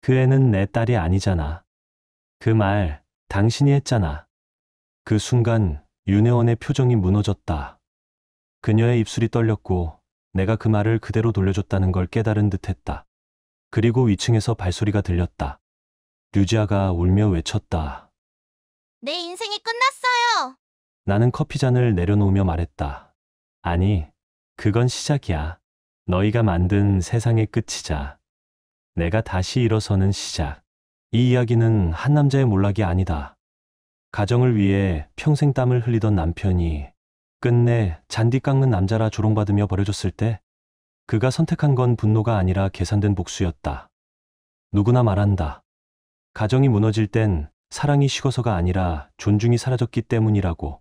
그 애는 내 딸이 아니잖아. 그 말 당신이 했잖아. 그 순간 윤혜원의 표정이 무너졌다. 그녀의 입술이 떨렸고 내가 그 말을 그대로 돌려줬다는 걸 깨달은 듯했다. 그리고 위층에서 발소리가 들렸다. 류지아가 울며 외쳤다. 내 인생이 끝났어요. 나는 커피잔을 내려놓으며 말했다. 아니, 그건 시작이야. 너희가 만든 세상의 끝이자. 내가 다시 일어서는 시작. 이 이야기는 한 남자의 몰락이 아니다. 가정을 위해 평생 땀을 흘리던 남편이 끝내 잔디 깎는 남자라 조롱받으며 버려졌을 때 그가 선택한 건 분노가 아니라 계산된 복수였다. 누구나 말한다. 가정이 무너질 땐 사랑이 식어서가 아니라 존중이 사라졌기 때문이라고.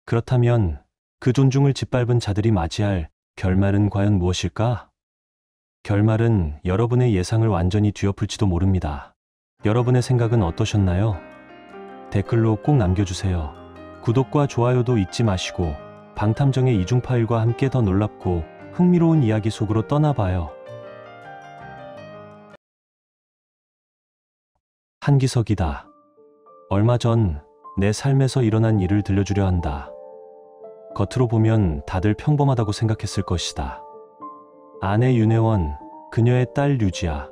그렇다면 그 존중을 짓밟은 자들이 맞이할 결말은 과연 무엇일까? 결말은 여러분의 예상을 완전히 뒤엎을지도 모릅니다. 여러분의 생각은 어떠셨나요? 댓글로 꼭 남겨주세요. 구독과 좋아요도 잊지 마시고 방탐정의 이중 파일과 함께 더 놀랍고 흥미로운 이야기 속으로 떠나봐요. 한기석이다. 얼마 전 내 삶에서 일어난 일을 들려주려 한다. 겉으로 보면 다들 평범하다고 생각했을 것이다. 아내 윤혜원, 그녀의 딸 류지아,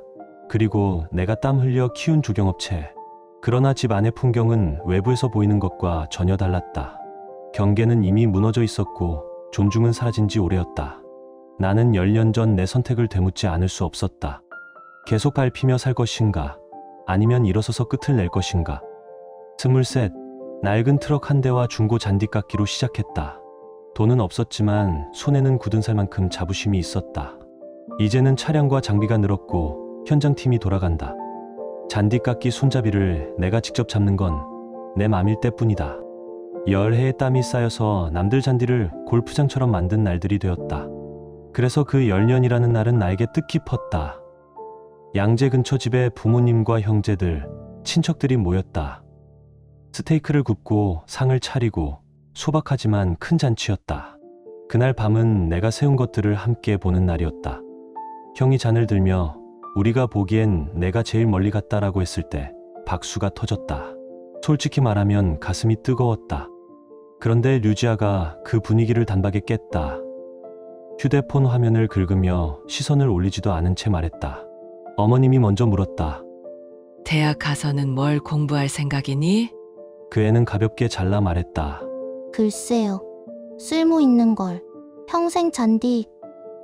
그리고 내가 땀 흘려 키운 조경업체. 그러나 집 안의 풍경은 외부에서 보이는 것과 전혀 달랐다. 경계는 이미 무너져 있었고 존중은 사라진 지 오래였다. 나는 10년 전 내 선택을 되묻지 않을 수 없었다. 계속 밟히며 살 것인가, 아니면 일어서서 끝을 낼 것인가. 23, 낡은 트럭 한 대와 중고 잔디깎기로 시작했다. 돈은 없었지만 손에는 굳은 살만큼 자부심이 있었다. 이제는 차량과 장비가 늘었고 현장팀이 돌아간다. 잔디깎기 손잡이를 내가 직접 잡는 건 내 맘일 때뿐이다. 열해의 땀이 쌓여서 남들 잔디를 골프장처럼 만든 날들이 되었다. 그래서 그 10년이라는 날은 나에게 뜻깊었다. 양재 근처 집에 부모님과 형제들, 친척들이 모였다. 스테이크를 굽고 상을 차리고 소박하지만 큰 잔치였다. 그날 밤은 내가 세운 것들을 함께 보는 날이었다. 형이 잔을 들며 우리가 보기엔 내가 제일 멀리 갔다라고 했을 때 박수가 터졌다. 솔직히 말하면 가슴이 뜨거웠다. 그런데 류지아가 그 분위기를 단박에 깼다. 휴대폰 화면을 긁으며 시선을 올리지도 않은 채 말했다. 어머님이 먼저 물었다. 대학 가서는 뭘 공부할 생각이니? 그 애는 가볍게 잘라 말했다. 글쎄요. 쓸모 있는 걸. 평생 잔디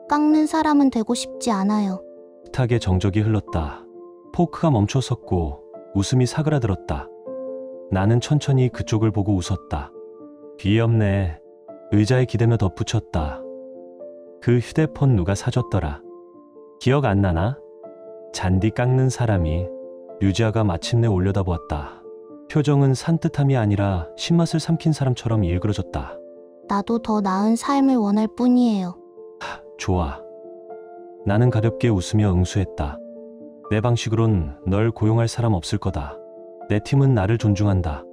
깎는 사람은 되고 싶지 않아요. 탁에 정적이 흘렀다. 포크가 멈춰 섰고 웃음이 사그라들었다. 나는 천천히 그쪽을 보고 웃었다. 귀엽네. 의자에 기대며 덧붙였다. 그 휴대폰 누가 사줬더라? 기억 안 나나? 잔디 깎는 사람이. 류지아가 마침내 올려다보았다. 표정은 산뜻함이 아니라 신맛을 삼킨 사람처럼 일그러졌다. 나도 더 나은 삶을 원할 뿐이에요. 좋아. 나는 가볍게 웃으며 응수했다. 내 방식으론 널 고용할 사람 없을 거다. 내 팀은 나를 존중한다.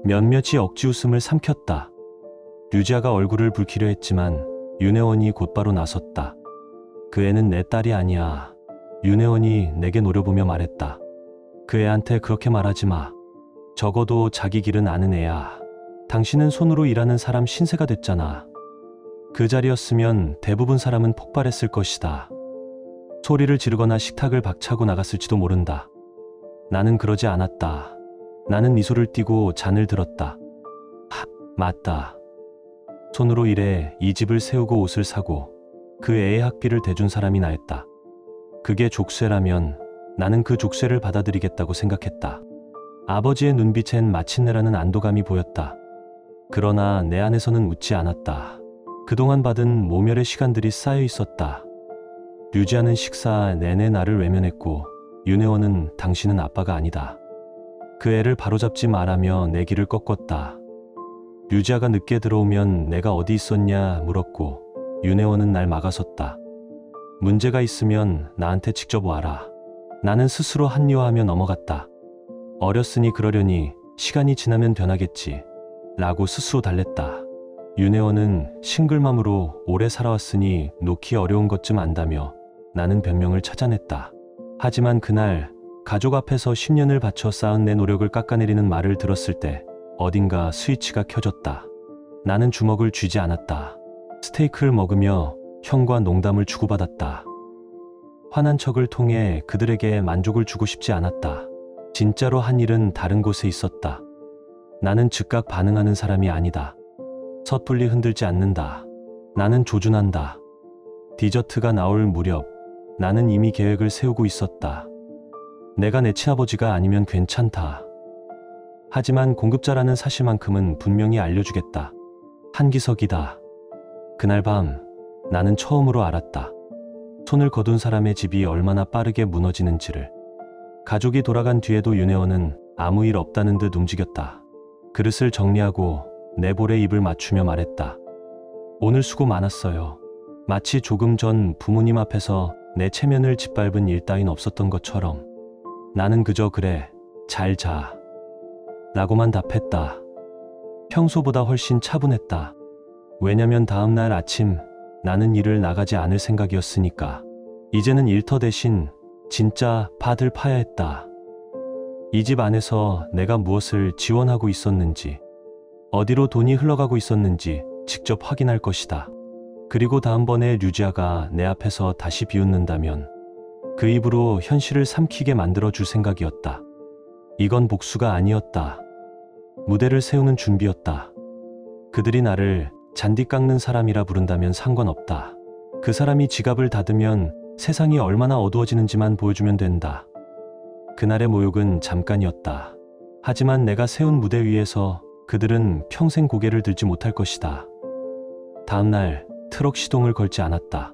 몇몇이 억지 웃음을 삼켰다. 류지아가 얼굴을 붉히려 했지만 윤혜원이 곧바로 나섰다. 그 애는 내 딸이 아니야. 윤혜원이 내게 노려보며 말했다. 그 애한테 그렇게 말하지 마. 적어도 자기 길은 아는 애야. 당신은 손으로 일하는 사람 신세가 됐잖아. 그 자리였으면 대부분 사람은 폭발했을 것이다. 소리를 지르거나 식탁을 박차고 나갔을지도 모른다. 나는 그러지 않았다. 나는 미소를 띠고 잔을 들었다. 맞다. 손으로 일해 이 집을 세우고 옷을 사고 그 애의 학비를 대준 사람이 나였다. 그게 족쇄라면 나는 그 족쇄를 받아들이겠다고 생각했다. 아버지의 눈빛엔 마침내라는 안도감이 보였다. 그러나 내 안에서는 웃지 않았다. 그동안 받은 모멸의 시간들이 쌓여 있었다. 류지아는 식사 내내 나를 외면했고 윤혜원은 당신은 아빠가 아니다. 그 애를 바로잡지 말라며 내 길을 꺾었다. 류지아가 늦게 들어오면 내가 어디 있었냐 물었고 윤혜원은 날 막아섰다. 문제가 있으면 나한테 직접 와라. 나는 스스로 합리화하며 넘어갔다. 어렸으니 그러려니 시간이 지나면 변하겠지 라고 스스로 달랬다. 윤혜원은 싱글맘으로 오래 살아왔으니 놓기 어려운 것쯤 안다며 나는 변명을 찾아냈다. 하지만 그날 가족 앞에서 10년을 바쳐 쌓은 내 노력을 깎아내리는 말을 들었을 때 어딘가 스위치가 켜졌다. 나는 주먹을 쥐지 않았다. 스테이크를 먹으며 형과 농담을 주고받았다. 화난 척을 통해 그들에게 만족을 주고 싶지 않았다. 진짜로 한 일은 다른 곳에 있었다. 나는 즉각 반응하는 사람이 아니다. 섣불리 흔들지 않는다. 나는 조준한다. 디저트가 나올 무렵 나는 이미 계획을 세우고 있었다. 내가 내 친아버지가 아니면 괜찮다. 하지만 공급자라는 사실만큼은 분명히 알려주겠다. 한기석이다. 그날 밤 나는 처음으로 알았다. 손을 거둔 사람의 집이 얼마나 빠르게 무너지는지를. 가족이 돌아간 뒤에도 윤혜원은 아무 일 없다는 듯 움직였다. 그릇을 정리하고 내 볼에 입을 맞추며 말했다. 오늘 수고 많았어요. 마치 조금 전 부모님 앞에서 내 체면을 짓밟은 일 따윈 없었던 것처럼. 나는 그저 그래, 잘 자. 라고만 답했다. 평소보다 훨씬 차분했다. 왜냐면 다음 날 아침 나는 일을 나가지 않을 생각이었으니까. 이제는 일터 대신 진짜 밭을 파야 했다. 이 집 안에서 내가 무엇을 지원하고 있었는지, 어디로 돈이 흘러가고 있었는지 직접 확인할 것이다. 그리고 다음번에 류지아가 내 앞에서 다시 비웃는다면 그 입으로 현실을 삼키게 만들어 줄 생각이었다. 이건 복수가 아니었다. 무대를 세우는 준비였다. 그들이 나를 잔디 깎는 사람이라 부른다면 상관없다. 그 사람이 지갑을 닫으면 세상이 얼마나 어두워지는지만 보여주면 된다. 그날의 모욕은 잠깐이었다. 하지만 내가 세운 무대 위에서 그들은 평생 고개를 들지 못할 것이다. 다음 날 트럭 시동을 걸지 않았다.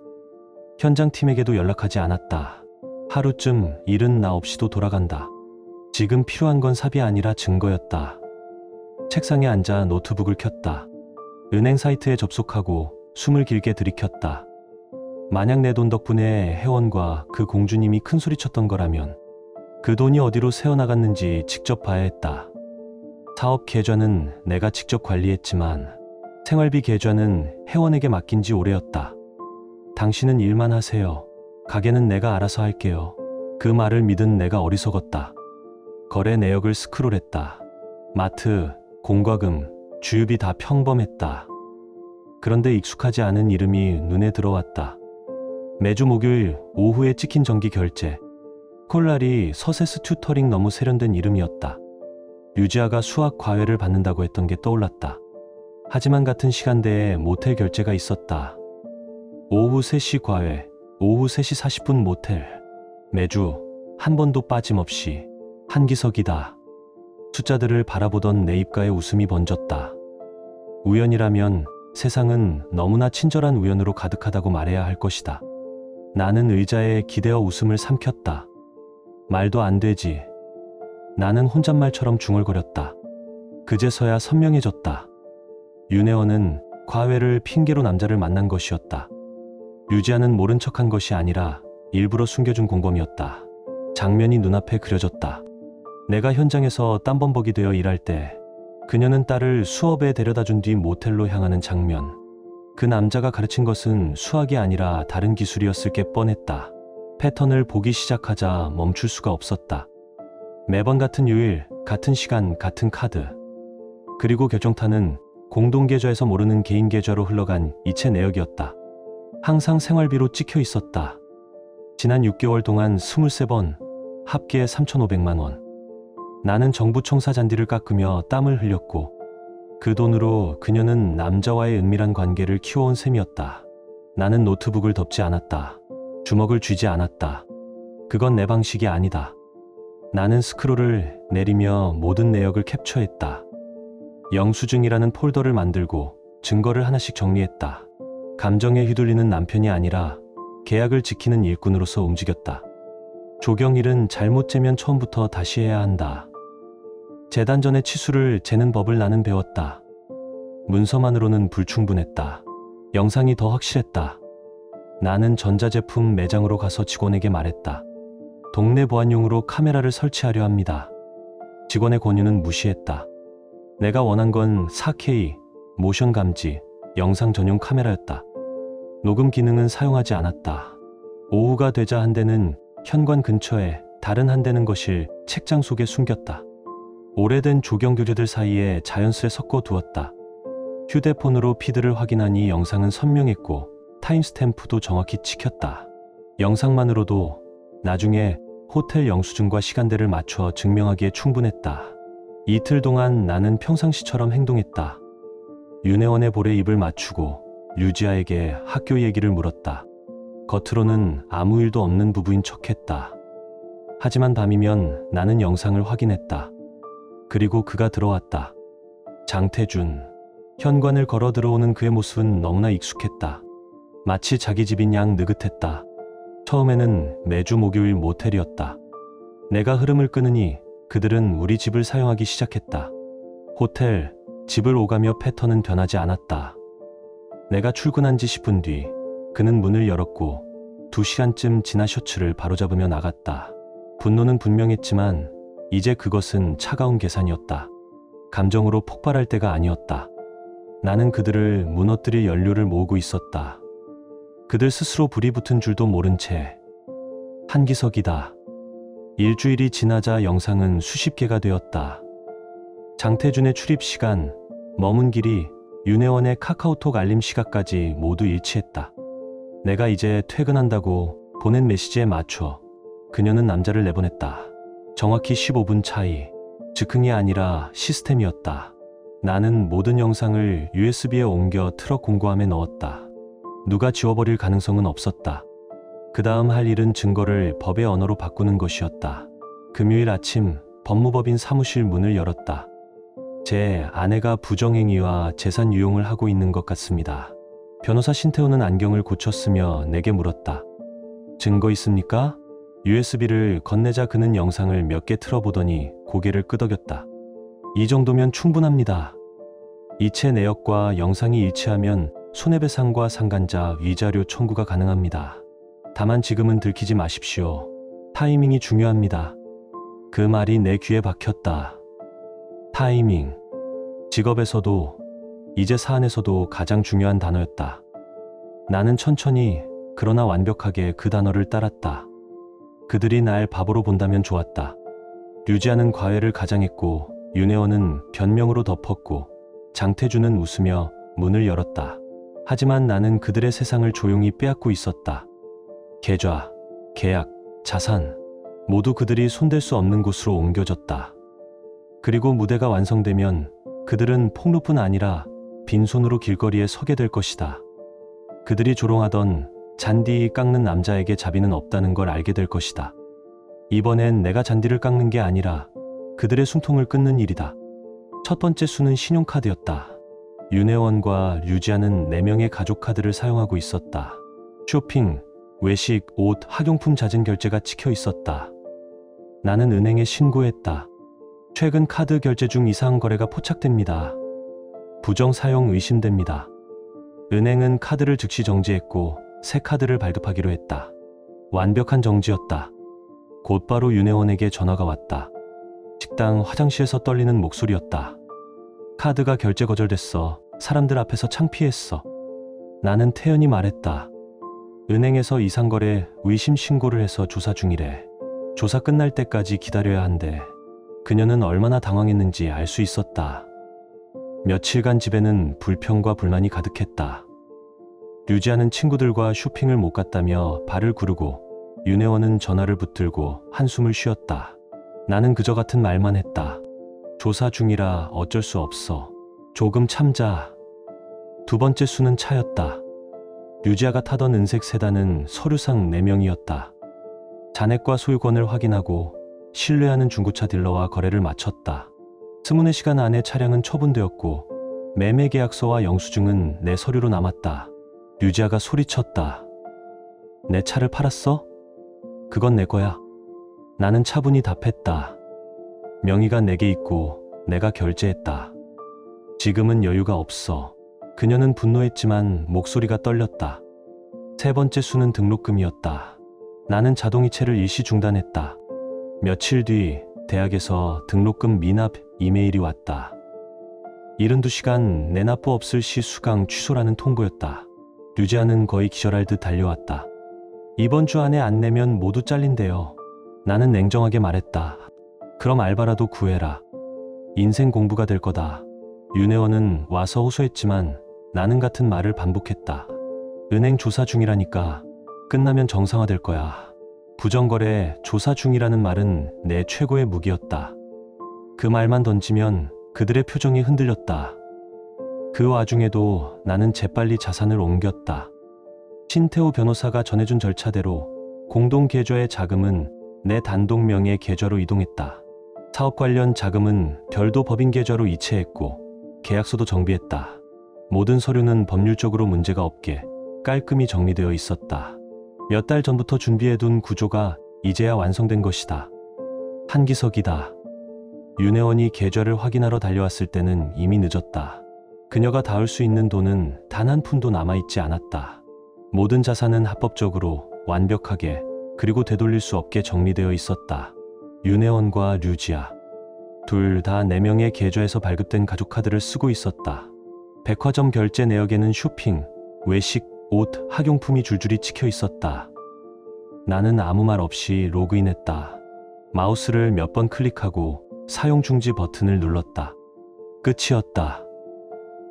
현장팀에게도 연락하지 않았다. 하루쯤 일은 나 없이도 돌아간다. 지금 필요한 건 삽이 아니라 증거였다. 책상에 앉아 노트북을 켰다. 은행 사이트에 접속하고 숨을 길게 들이켰다. 만약 내 돈 덕분에 혜원과 그 공주님이 큰 소리쳤던 거라면 그 돈이 어디로 새어나갔는지 직접 봐야 했다. 사업 계좌는 내가 직접 관리했지만 생활비 계좌는 혜원에게 맡긴 지 오래였다. 당신은 일만 하세요. 가게는 내가 알아서 할게요. 그 말을 믿은 내가 어리석었다. 거래 내역을 스크롤했다. 마트, 공과금, 주유비 다 평범했다. 그런데 익숙하지 않은 이름이 눈에 들어왔다. 매주 목요일 오후에 찍힌 정기 결제. 콜라리 서세스 튜터링. 너무 세련된 이름이었다. 류지아가 수학 과외를 받는다고 했던 게 떠올랐다. 하지만 같은 시간대에 모텔 결제가 있었다. 오후 3시 과외, 오후 3시 40분 모텔. 매주 한 번도 빠짐없이. 한기석이다. 숫자들을 바라보던 내 입가에 웃음이 번졌다. 우연이라면 세상은 너무나 친절한 우연으로 가득하다고 말해야 할 것이다. 나는 의자에 기대어 웃음을 삼켰다. 말도 안 되지. 나는 혼잣말처럼 중얼거렸다. 그제서야 선명해졌다. 윤혜원은 과외를 핑계로 남자를 만난 것이었다. 류지아는 모른 척한 것이 아니라 일부러 숨겨준 공범이었다. 장면이 눈앞에 그려졌다. 내가 현장에서 땀범벅이 되어 일할 때 그녀는 딸을 수업에 데려다 준 뒤 모텔로 향하는 장면. 그 남자가 가르친 것은 수학이 아니라 다른 기술이었을 게 뻔했다. 패턴을 보기 시작하자 멈출 수가 없었다. 매번 같은 요일, 같은 시간, 같은 카드. 그리고 결정타는 공동계좌에서 모르는 개인 계좌로 흘러간 이체 내역이었다. 항상 생활비로 찍혀 있었다. 지난 6개월 동안 23번, 합계 3,500만 원. 나는 정부 청사 잔디를 깎으며 땀을 흘렸고 그 돈으로 그녀는 남자와의 은밀한 관계를 키워온 셈이었다. 나는 노트북을 덮지 않았다. 주먹을 쥐지 않았다. 그건 내 방식이 아니다. 나는 스크롤을 내리며 모든 내역을 캡처했다. 영수증이라는 폴더를 만들고 증거를 하나씩 정리했다. 감정에 휘둘리는 남편이 아니라 계약을 지키는 일꾼으로서 움직였다. 조경일은 잘못 재면 처음부터 다시 해야 한다. 재단 전에 치수를 재는 법을 나는 배웠다. 문서만으로는 불충분했다. 영상이 더 확실했다. 나는 전자제품 매장으로 가서 직원에게 말했다. 동네 보안용으로 카메라를 설치하려 합니다. 직원의 권유는 무시했다. 내가 원한 건 4K, 모션 감지, 영상 전용 카메라였다. 녹음 기능은 사용하지 않았다. 오후가 되자 한 대는 현관 근처에 다른 한 대는 거실 책장 속에 숨겼다. 오래된 조경 교재들 사이에 자연스레 섞어 두었다. 휴대폰으로 피드를 확인하니 영상은 선명했고 타임스탬프도 정확히 찍혔다. 영상만으로도 나중에 호텔 영수증과 시간대를 맞춰 증명하기에 충분했다. 이틀 동안 나는 평상시처럼 행동했다. 윤혜원의 볼에 입을 맞추고 류지아에게 학교 얘기를 물었다. 겉으로는 아무 일도 없는 부부인 척했다. 하지만 밤이면 나는 영상을 확인했다. 그리고 그가 들어왔다. 장태준. 현관을 걸어 들어오는 그의 모습은 너무나 익숙했다. 마치 자기 집인 양 느긋했다. 처음에는 매주 목요일 모텔이었다. 내가 흐름을 끊으니 그들은 우리 집을 사용하기 시작했다. 호텔, 집을 오가며 패턴은 변하지 않았다. 내가 출근한 지 10분 뒤 그는 문을 열었고 2시간쯤 지나 셔츠를 바로잡으며 나갔다. 분노는 분명했지만 이제 그것은 차가운 계산이었다. 감정으로 폭발할 때가 아니었다. 나는 그들을 무너뜨릴 연료를 모으고 있었다. 그들 스스로 불이 붙은 줄도 모른 채. 한기석이다. 일주일이 지나자 영상은 수십 개가 되었다. 장태준의 출입 시간, 머문 길이, 윤혜원의 카카오톡 알림 시각까지 모두 일치했다. 내가 이제 퇴근한다고 보낸 메시지에 맞춰 그녀는 남자를 내보냈다. 정확히 15분 차이. 즉흥이 아니라 시스템이었다. 나는 모든 영상을 USB에 옮겨 트럭 공구함에 넣었다. 누가 지워버릴 가능성은 없었다. 그 다음 할 일은 증거를 법의 언어로 바꾸는 것이었다. 금요일 아침 법무법인 사무실 문을 열었다. 제 아내가 부정행위와 재산 유용을 하고 있는 것 같습니다. 변호사 신태호는 안경을 고쳤으며 내게 물었다. 증거 있습니까? USB를 건네자 그는 영상을 몇 개 틀어보더니 고개를 끄덕였다. 이 정도면 충분합니다. 이체 내역과 영상이 일치하면 손해배상과 상간자 위자료 청구가 가능합니다. 다만 지금은 들키지 마십시오. 타이밍이 중요합니다. 그 말이 내 귀에 박혔다. 타이밍. 직업에서도 이제 사안에서도 가장 중요한 단어였다. 나는 천천히 그러나 완벽하게 그 단어를 따랐다. 그들이 날 바보로 본다면 좋았다. 류지아는 과외를 가장했고 윤혜원은 변명으로 덮었고 장태준은 웃으며 문을 열었다. 하지만 나는 그들의 세상을 조용히 빼앗고 있었다. 계좌, 계약, 자산 모두 그들이 손댈 수 없는 곳으로 옮겨졌다. 그리고 무대가 완성되면 그들은 폭로뿐 아니라 빈손으로 길거리에 서게 될 것이다. 그들이 조롱하던 잔디 깎는 남자에게 자비는 없다는 걸 알게 될 것이다. 이번엔 내가 잔디를 깎는 게 아니라 그들의 숨통을 끊는 일이다. 첫 번째 수는 신용카드였다. 윤혜원과 류지아는 4명의 가족 카드를 사용하고 있었다. 쇼핑, 외식, 옷, 학용품 잦은 결제가 찍혀 있었다. 나는 은행에 신고했다. 최근 카드 결제 중 이상 거래가 포착됩니다. 부정 사용 의심됩니다. 은행은 카드를 즉시 정지했고 새 카드를 발급하기로 했다. 완벽한 정지였다. 곧바로 윤혜원에게 전화가 왔다. 식당 화장실에서 떨리는 목소리였다. 카드가 결제 거절됐어. 사람들 앞에서 창피했어. 나는 태연히 말했다. 은행에서 이상거래 의심 신고를 해서 조사 중이래. 조사 끝날 때까지 기다려야 한대. 그녀는 얼마나 당황했는지 알 수 있었다. 며칠간 집에는 불평과 불만이 가득했다. 류지아는 친구들과 쇼핑을 못 갔다며 발을 구르고 윤혜원은 전화를 붙들고 한숨을 쉬었다. 나는 그저 같은 말만 했다. 조사 중이라 어쩔 수 없어. 조금 참자. 두 번째 수는 차였다. 류지아가 타던 은색 세단은 서류상 4명이었다. 잔액과 소유권을 확인하고 신뢰하는 중고차 딜러와 거래를 마쳤다. 24시간 안에 차량은 처분되었고 매매 계약서와 영수증은 내 서류로 남았다. 류지아가 소리쳤다. 내 차를 팔았어? 그건 내 거야. 나는 차분히 답했다. 명의가 내게 있고 내가 결제했다. 지금은 여유가 없어. 그녀는 분노했지만 목소리가 떨렸다. 세 번째 수는 등록금이었다. 나는 자동이체를 일시 중단했다. 며칠 뒤 대학에서 등록금 미납 이메일이 왔다. 72시간 내 납부 없을 시 수강 취소라는 통보였다. 류지아는 거의 기절할 듯 달려왔다. 이번 주 안에 안 내면 모두 잘린대요. 나는 냉정하게 말했다. 그럼 알바라도 구해라. 인생 공부가 될 거다. 윤혜원은 와서 호소했지만 나는 같은 말을 반복했다. 은행 조사 중이라니까. 끝나면 정상화될 거야. 부정거래 조사 중이라는 말은 내 최고의 무기였다. 그 말만 던지면 그들의 표정이 흔들렸다. 그 와중에도 나는 재빨리 자산을 옮겼다. 신태호 변호사가 전해준 절차대로 공동계좌의 자금은 내 단독 명의 계좌로 이동했다. 사업 관련 자금은 별도 법인 계좌로 이체했고 계약서도 정비했다. 모든 서류는 법률적으로 문제가 없게 깔끔히 정리되어 있었다. 몇 달 전부터 준비해둔 구조가 이제야 완성된 것이다. 한기석이다. 윤혜원이 계좌를 확인하러 달려왔을 때는 이미 늦었다. 그녀가 닿을 수 있는 돈은 단 한 푼도 남아있지 않았다. 모든 자산은 합법적으로 완벽하게 그리고 되돌릴 수 없게 정리되어 있었다. 윤혜원과 류지아 둘 다 4명의 계좌에서 발급된 가족카드를 쓰고 있었다. 백화점 결제 내역에는 쇼핑, 외식, 옷, 학용품이 줄줄이 찍혀 있었다. 나는 아무 말 없이 로그인했다. 마우스를 몇 번 클릭하고 사용 중지 버튼을 눌렀다. 끝이었다.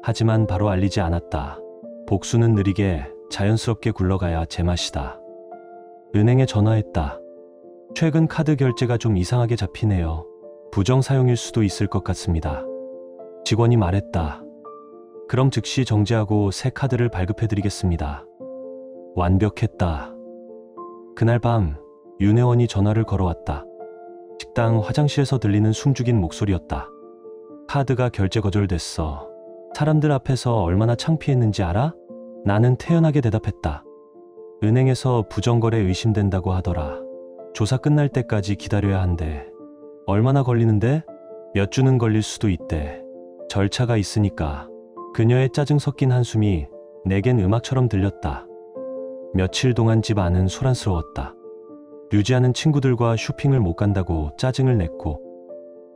하지만 바로 알리지 않았다. 복수는 느리게 자연스럽게 굴러가야 제맛이다. 은행에 전화했다. 최근 카드 결제가 좀 이상하게 잡히네요. 부정 사용일 수도 있을 것 같습니다. 직원이 말했다. 그럼 즉시 정지하고 새 카드를 발급해드리겠습니다. 완벽했다. 그날 밤 윤혜원이 전화를 걸어왔다. 식당 화장실에서 들리는 숨죽인 목소리였다. 카드가 결제 거절됐어. 사람들 앞에서 얼마나 창피했는지 알아? 나는 태연하게 대답했다. 은행에서 부정거래 의심된다고 하더라. 조사 끝날 때까지 기다려야 한대. 얼마나 걸리는데? 몇 주는 걸릴 수도 있대. 절차가 있으니까. 그녀의 짜증 섞인 한숨이 내겐 음악처럼 들렸다. 며칠 동안 집 안은 소란스러웠다. 류지아는 친구들과 쇼핑을 못 간다고 짜증을 냈고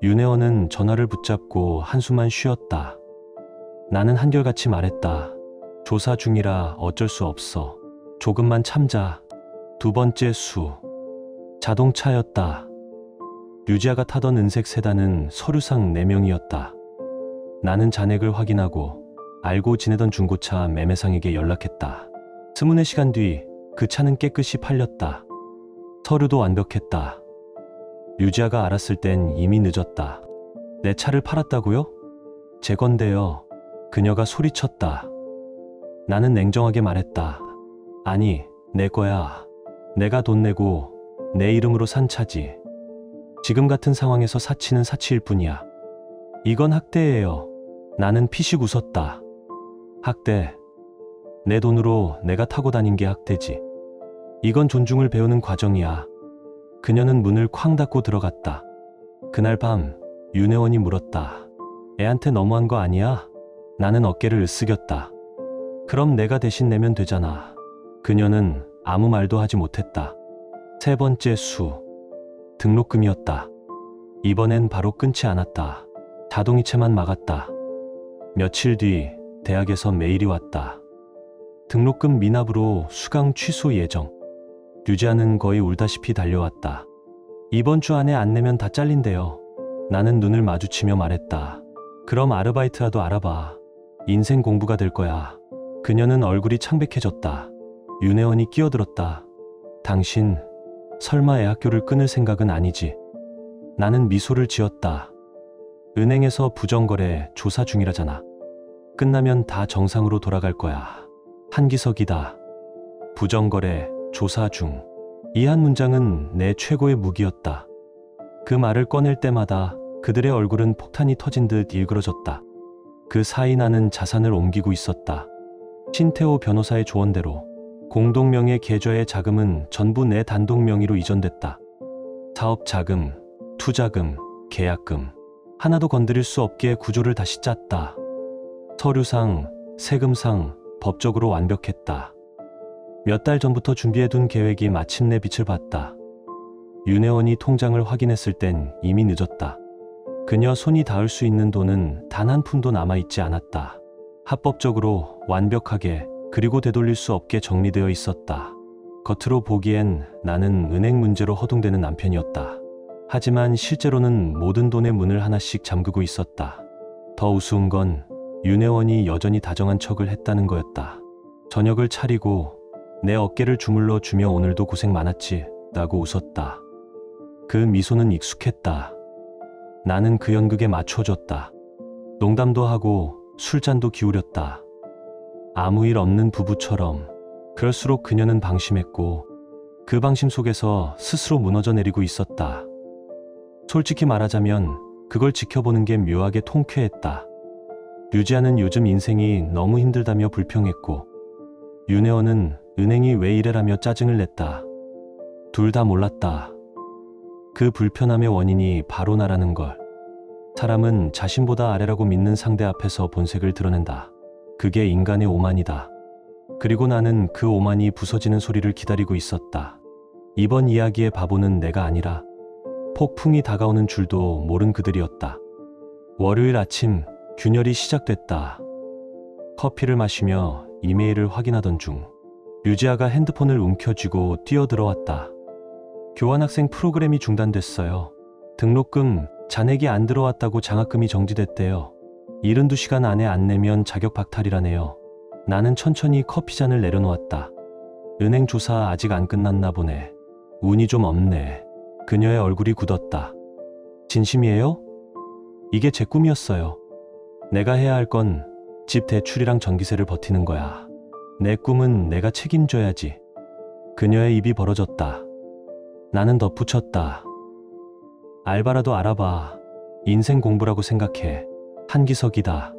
윤혜원은 전화를 붙잡고 한숨만 쉬었다. 나는 한결같이 말했다. 조사 중이라 어쩔 수 없어. 조금만 참자. 두 번째 수. 자동차였다. 류지아가 타던 은색 세단은 서류상 4명이었다. 나는 잔액을 확인하고 알고 지내던 중고차 매매상에게 연락했다. 24시간 뒤 그 차는 깨끗이 팔렸다. 서류도 완벽했다. 류지아가 알았을 땐 이미 늦었다. 내 차를 팔았다고요? 제 건데요. 그녀가 소리쳤다. 나는 냉정하게 말했다. 아니, 내 거야. 내가 돈 내고 내 이름으로 산 차지. 지금 같은 상황에서 사치는 사치일 뿐이야. 이건 학대예요. 나는 피식 웃었다. 학대. 내 돈으로 내가 타고 다닌 게 학대지. 이건 존중을 배우는 과정이야. 그녀는 문을 쾅 닫고 들어갔다. 그날 밤 윤혜원이 물었다. 애한테 너무한 거 아니야? 나는 어깨를 으쓱였다. 그럼 내가 대신 내면 되잖아. 그녀는 아무 말도 하지 못했다. 세 번째 수. 등록금이었다. 이번엔 바로 끊지 않았다. 자동이체만 막았다. 며칠 뒤 대학에서 메일이 왔다. 등록금 미납으로 수강 취소 예정. 류지아는 거의 울다시피 달려왔다. 이번 주 안에 안 내면 다 잘린대요. 나는 눈을 마주치며 말했다. 그럼 아르바이트라도 알아봐. 인생 공부가 될 거야. 그녀는 얼굴이 창백해졌다. 윤혜원이 끼어들었다. 당신 설마 애 학교를 끊을 생각은 아니지? 나는 미소를 지었다. 은행에서 부정거래 조사 중이라잖아. 끝나면 다 정상으로 돌아갈 거야. 한기석이다. 부정거래 조사 중. 이 한 문장은 내 최고의 무기였다. 그 말을 꺼낼 때마다 그들의 얼굴은 폭탄이 터진 듯 일그러졌다. 그 사이 나는 자산을 옮기고 있었다. 신태호 변호사의 조언대로 공동명의 계좌의 자금은 전부 내 단독 명의로 이전됐다. 사업 자금, 투자금, 계약금 하나도 건드릴 수 없게 구조를 다시 짰다. 서류상, 세금상 법적으로 완벽했다. 몇 달 전부터 준비해둔 계획이 마침내 빛을 봤다. 윤혜원이 통장을 확인했을 땐 이미 늦었다. 그녀 손이 닿을 수 있는 돈은 단 한 푼도 남아있지 않았다. 합법적으로 완벽하게 그리고 되돌릴 수 없게 정리되어 있었다. 겉으로 보기엔 나는 은행 문제로 허둥대는 남편이었다. 하지만 실제로는 모든 돈의 문을 하나씩 잠그고 있었다. 더 우스운 건 윤혜원이 여전히 다정한 척을 했다는 거였다. 저녁을 차리고 내 어깨를 주물러 주며 오늘도 고생 많았지 라고 웃었다. 그 미소는 익숙했다. 나는 그 연극에 맞춰줬다. 농담도 하고 술잔도 기울였다. 아무 일 없는 부부처럼. 그럴수록 그녀는 방심했고 그 방심 속에서 스스로 무너져 내리고 있었다. 솔직히 말하자면 그걸 지켜보는 게 묘하게 통쾌했다. 류지아는 요즘 인생이 너무 힘들다며 불평했고 윤혜원은 은행이 왜 이래라며 짜증을 냈다. 둘 다 몰랐다. 그 불편함의 원인이 바로 나라는 걸. 사람은 자신보다 아래라고 믿는 상대 앞에서 본색을 드러낸다. 그게 인간의 오만이다. 그리고 나는 그 오만이 부서지는 소리를 기다리고 있었다. 이번 이야기의 바보는 내가 아니라 폭풍이 다가오는 줄도 모른 그들이었다. 월요일 아침 균열이 시작됐다. 커피를 마시며 이메일을 확인하던 중 류지아가 핸드폰을 움켜쥐고 뛰어들어왔다. 교환학생 프로그램이 중단됐어요. 등록금 잔액이 안 들어왔다고 장학금이 정지됐대요. 72시간 안에 안 내면 자격 박탈이라네요. 나는 천천히 커피잔을 내려놓았다. 은행 조사 아직 안 끝났나 보네. 운이 좀 없네. 그녀의 얼굴이 굳었다. 진심이에요? 이게 제 꿈이었어요. 내가 해야 할 건 집 대출이랑 전기세를 버티는 거야. 내 꿈은 내가 책임져야지. 그녀의 입이 벌어졌다. 나는 덧붙였다. 알바라도 알아봐. 인생 공부라고 생각해. 한기석이다.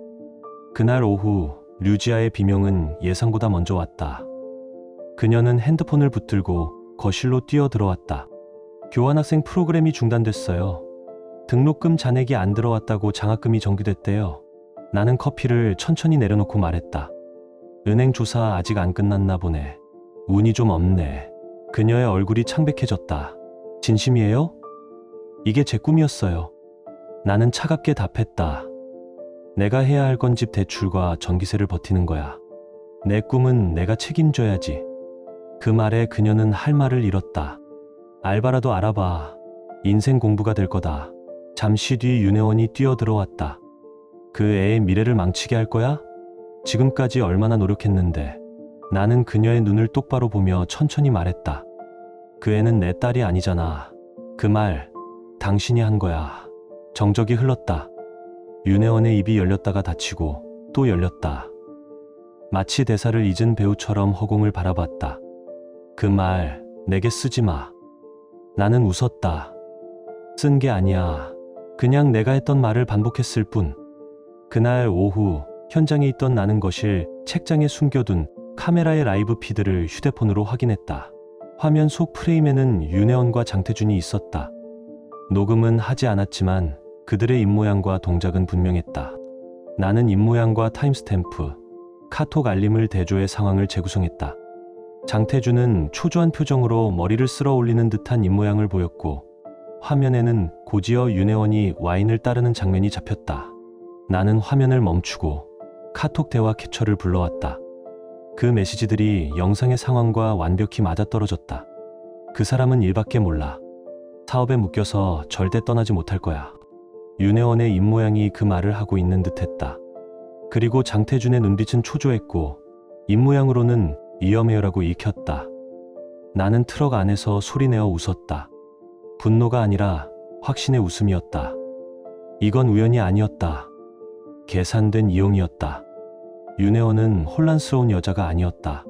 그날 오후 류지아의 비명은 예상보다 먼저 왔다. 그녀는 핸드폰을 붙들고 거실로 뛰어들어왔다. 교환학생 프로그램이 중단됐어요. 등록금 잔액이 안 들어왔다고 장학금이 정지됐대요. 나는 커피를 천천히 내려놓고 말했다. 은행 조사 아직 안 끝났나 보네. 운이 좀 없네. 그녀의 얼굴이 창백해졌다. 진심이에요? 이게 제 꿈이었어요. 나는 차갑게 답했다. 내가 해야 할 건 집 대출과 전기세를 버티는 거야. 내 꿈은 내가 책임져야지. 그 말에 그녀는 할 말을 잃었다. 알바라도 알아봐. 인생 공부가 될 거다. 잠시 뒤 윤혜원이 뛰어들어왔다. 그 애의 미래를 망치게 할 거야? 지금까지 얼마나 노력했는데. 나는 그녀의 눈을 똑바로 보며 천천히 말했다. 그 애는 내 딸이 아니잖아. 그 말 당신이 한 거야. 정적이 흘렀다. 윤혜원의 입이 열렸다가 닫히고 또 열렸다. 마치 대사를 잊은 배우처럼 허공을 바라봤다. 그 말 내게 쓰지 마. 나는 웃었다. 쓴 게 아니야. 그냥 내가 했던 말을 반복했을 뿐. 그날 오후 현장에 있던 나는 거실 책장에 숨겨둔 카메라의 라이브 피드를 휴대폰으로 확인했다. 화면 속 프레임에는 윤혜원과 장태준이 있었다. 녹음은 하지 않았지만 그들의 입모양과 동작은 분명했다. 나는 입모양과 타임스탬프, 카톡 알림을 대조해 상황을 재구성했다. 장태준은 초조한 표정으로 머리를 쓸어 올리는 듯한 입모양을 보였고 화면에는 고지어 윤혜원이 와인을 따르는 장면이 잡혔다. 나는 화면을 멈추고 카톡 대화 캡처를 불러왔다. 그 메시지들이 영상의 상황과 완벽히 맞아떨어졌다. 그 사람은 일밖에 몰라. 사업에 묶여서 절대 떠나지 못할 거야. 윤혜원의 입모양이 그 말을 하고 있는 듯했다. 그리고 장태준의 눈빛은 초조했고 입모양으로는 위험해요라고 읽혔다. 나는 트럭 안에서 소리내어 웃었다. 분노가 아니라 확신의 웃음이었다. 이건 우연이 아니었다. 계산된 이용이었다. 윤혜원은 혼란스러운 여자가 아니었다.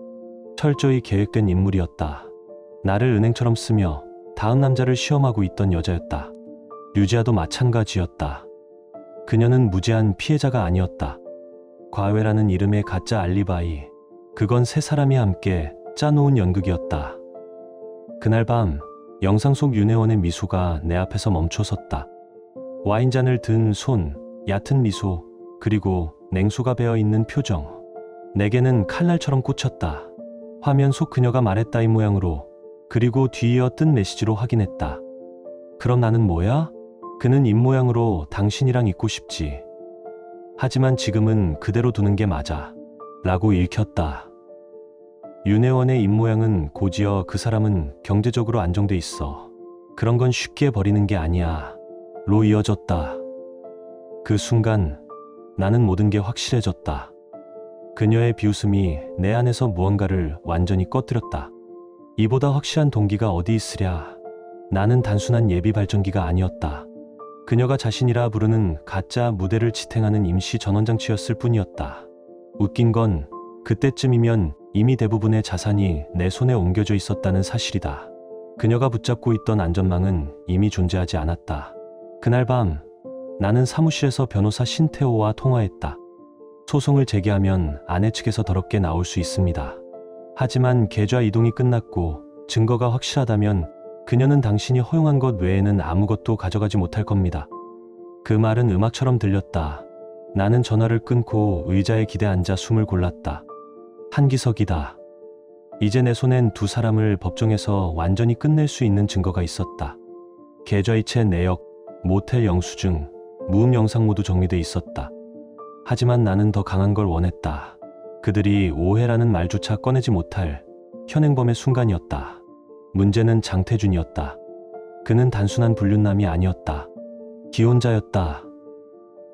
철저히 계획된 인물이었다. 나를 은행처럼 쓰며 다음 남자를 시험하고 있던 여자였다. 류지아도 마찬가지였다. 그녀는 무죄한 피해자가 아니었다. 과외라는 이름의 가짜 알리바이. 그건 세 사람이 함께 짜놓은 연극이었다. 그날 밤 영상 속 윤혜원의 미소가 내 앞에서 멈춰섰다. 와인잔을 든 손, 얕은 미소, 그리고 냉수가 배어있는 표정. 내게는 칼날처럼 꽂혔다. 화면 속 그녀가 말했다인 모양으로, 그리고 뒤이어 뜬 메시지로 확인했다. 그럼 나는 뭐야? 그는 입모양으로 당신이랑 있고 싶지. 하지만 지금은 그대로 두는 게 맞아. 라고 읽혔다. 윤혜원의 입모양은 고지어 그 사람은 경제적으로 안정돼 있어. 그런 건 쉽게 버리는 게 아니야. 로 이어졌다. 그 순간 나는 모든 게 확실해졌다. 그녀의 비웃음이 내 안에서 무언가를 완전히 꺼뜨렸다. 이보다 확실한 동기가 어디 있으랴. 나는 단순한 예비 발전기가 아니었다. 그녀가 자신이라 부르는 가짜 무대를 지탱하는 임시 전원장치였을 뿐이었다. 웃긴 건 그때쯤이면 이미 대부분의 자산이 내 손에 옮겨져 있었다는 사실이다. 그녀가 붙잡고 있던 안전망은 이미 존재하지 않았다. 그날 밤 나는 사무실에서 변호사 신태호와 통화했다. 소송을 제기하면 아내 측에서 더럽게 나올 수 있습니다. 하지만 계좌 이동이 끝났고 증거가 확실하다면 그녀는 당신이 허용한 것 외에는 아무것도 가져가지 못할 겁니다. 그 말은 음악처럼 들렸다. 나는 전화를 끊고 의자에 기대 앉아 숨을 골랐다. 한기석이다. 이제 내 손엔 두 사람을 법정에서 완전히 끝낼 수 있는 증거가 있었다. 계좌이체 내역, 모텔 영수증, 무음 영상 모두 정리돼 있었다. 하지만 나는 더 강한 걸 원했다. 그들이 오해라는 말조차 꺼내지 못할 현행범의 순간이었다. 문제는 장태준이었다. 그는 단순한 불륜남이 아니었다. 기혼자였다.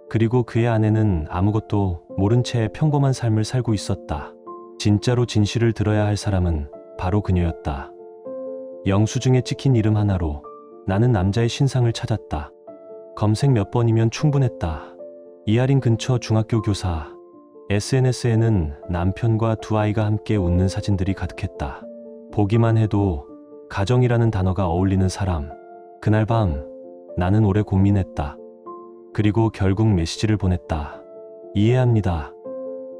그리고 그의 아내는 아무것도 모른 채 평범한 삶을 살고 있었다. 진짜로 진실을 들어야 할 사람은 바로 그녀였다. 영수증에 찍힌 이름 하나로 나는 남자의 신상을 찾았다. 검색 몇 번이면 충분했다. 이하린 근처 중학교 교사. SNS에는 남편과 두 아이가 함께 웃는 사진들이 가득했다. 보기만 해도 가정이라는 단어가 어울리는 사람. 그날 밤 나는 오래 고민했다. 그리고 결국 메시지를 보냈다. 이해합니다.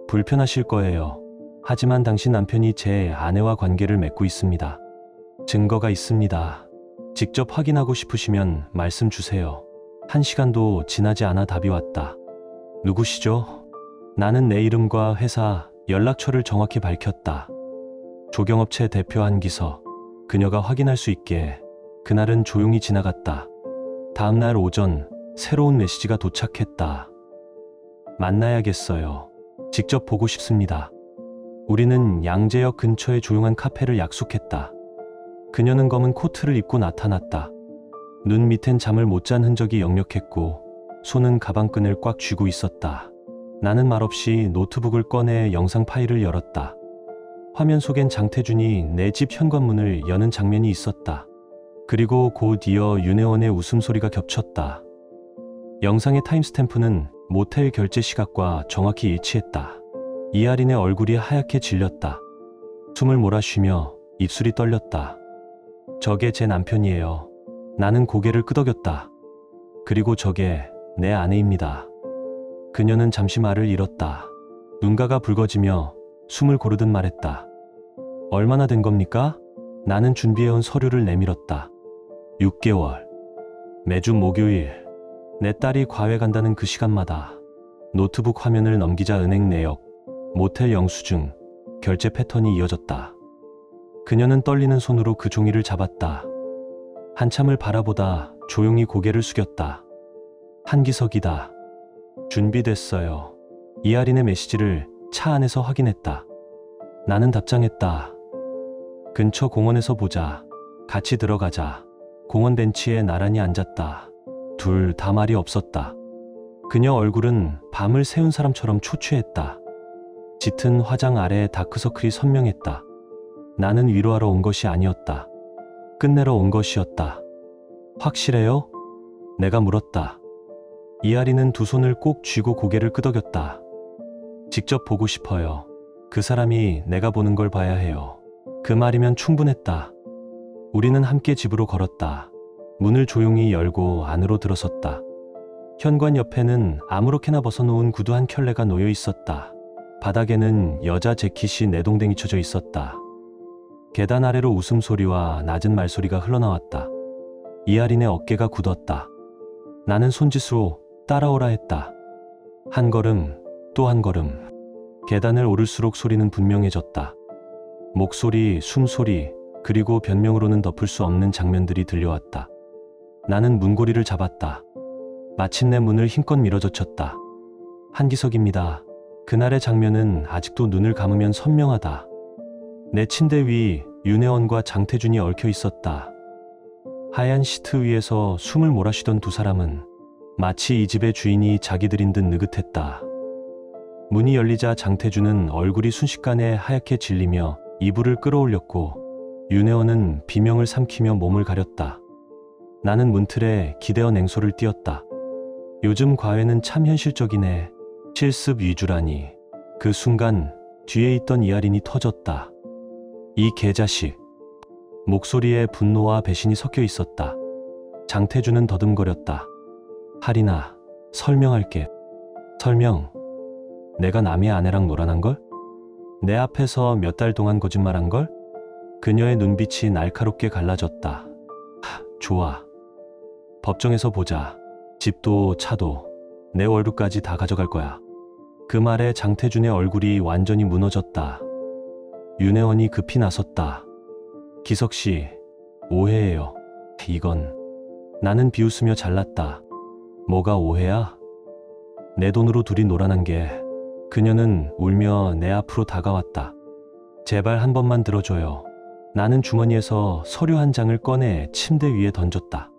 불편하실 거예요. 하지만 당신 남편이 제 아내와 관계를 맺고 있습니다. 증거가 있습니다. 직접 확인하고 싶으시면 말씀 주세요. 1시간도 지나지 않아 답이 왔다. 누구시죠? 나는 내 이름과 회사, 연락처를 정확히 밝혔다. 조경업체 대표 한기석. 그녀가 확인할 수 있게. 그날은 조용히 지나갔다. 다음 날 오전 새로운 메시지가 도착했다. 만나야겠어요. 직접 보고 싶습니다. 우리는 양재역 근처의 조용한 카페를 약속했다. 그녀는 검은 코트를 입고 나타났다. 눈 밑엔 잠을 못 잔 흔적이 역력했고 손은 가방끈을 꽉 쥐고 있었다. 나는 말없이 노트북을 꺼내 영상 파일을 열었다. 화면 속엔 장태준이 내 집 현관문을 여는 장면이 있었다. 그리고 곧 이어 윤혜원의 웃음소리가 겹쳤다. 영상의 타임스탬프는 모텔 결제 시각과 정확히 일치했다. 이하린의 얼굴이 하얗게 질렸다. 숨을 몰아쉬며 입술이 떨렸다. 저게 제 남편이에요. 나는 고개를 끄덕였다. 그리고 저게 내 아내입니다. 그녀는 잠시 말을 잃었다. 눈가가 붉어지며 숨을 고르듯 말했다. 얼마나 된 겁니까? 나는 준비해온 서류를 내밀었다. 6개월. 매주 목요일. 내 딸이 과외 간다는 그 시간마다 노트북 화면을 넘기자 은행 내역, 모텔 영수증, 결제 패턴이 이어졌다. 그녀는 떨리는 손으로 그 종이를 잡았다. 한참을 바라보다 조용히 고개를 숙였다. 한기석이다. 준비됐어요. 이하린의 메시지를 차 안에서 확인했다. 나는 답장했다. 근처 공원에서 보자. 같이 들어가자. 공원 벤치에 나란히 앉았다. 둘 다 말이 없었다. 그녀 얼굴은 밤을 새운 사람처럼 초췌했다. 짙은 화장 아래 다크서클이 선명했다. 나는 위로하러 온 것이 아니었다. 끝내러 온 것이었다. 확실해요? 내가 물었다. 이하리는 두 손을 꼭 쥐고 고개를 끄덕였다. 직접 보고 싶어요. 그 사람이 내가 보는 걸 봐야 해요. 그 말이면 충분했다. 우리는 함께 집으로 걸었다. 문을 조용히 열고 안으로 들어섰다. 현관 옆에는 아무렇게나 벗어놓은 구두 한 켤레가 놓여 있었다. 바닥에는 여자 재킷이 내동댕이 쳐져 있었다. 계단 아래로 웃음소리와 낮은 말소리가 흘러나왔다. 이하린의 어깨가 굳었다. 나는 손짓으로 따라오라 했다. 한 걸음, 또 한 걸음. 계단을 오를수록 소리는 분명해졌다. 목소리, 숨소리, 그리고 변명으로는 덮을 수 없는 장면들이 들려왔다. 나는 문고리를 잡았다. 마침내 문을 힘껏 밀어젖혔다. 한기석입니다. 그날의 장면은 아직도 눈을 감으면 선명하다. 내 침대 위 윤혜원과 장태준이 얽혀 있었다. 하얀 시트 위에서 숨을 몰아쉬던 두 사람은 마치 이 집의 주인이 자기들인 듯 느긋했다. 문이 열리자 장태준은 얼굴이 순식간에 하얗게 질리며 이불을 끌어올렸고 윤혜원은 비명을 삼키며 몸을 가렸다. 나는 문틀에 기대어 냉소를 띄었다. 요즘 과외는 참 현실적이네. 실습 위주라니. 그 순간 뒤에 있던 이하린이 터졌다. 이 개자식. 목소리에 분노와 배신이 섞여 있었다. 장태준은 더듬거렸다. 하린아, 설명할게. 설명. 내가 남의 아내랑 놀아난 걸? 내 앞에서 몇 달 동안 거짓말한 걸? 그녀의 눈빛이 날카롭게 갈라졌다. 좋아. 법정에서 보자. 집도 차도 내 월급까지 다 가져갈 거야. 그 말에 장태준의 얼굴이 완전히 무너졌다. 윤혜원이 급히 나섰다. 기석씨, 오해예요. 이건. 나는 비웃으며 잘랐다. 뭐가 오해야? 내 돈으로 둘이 놀아난 게. 그녀는 울며 내 앞으로 다가왔다. 제발 한 번만 들어줘요. 나는 주머니에서 서류 한 장을 꺼내 침대 위에 던졌다.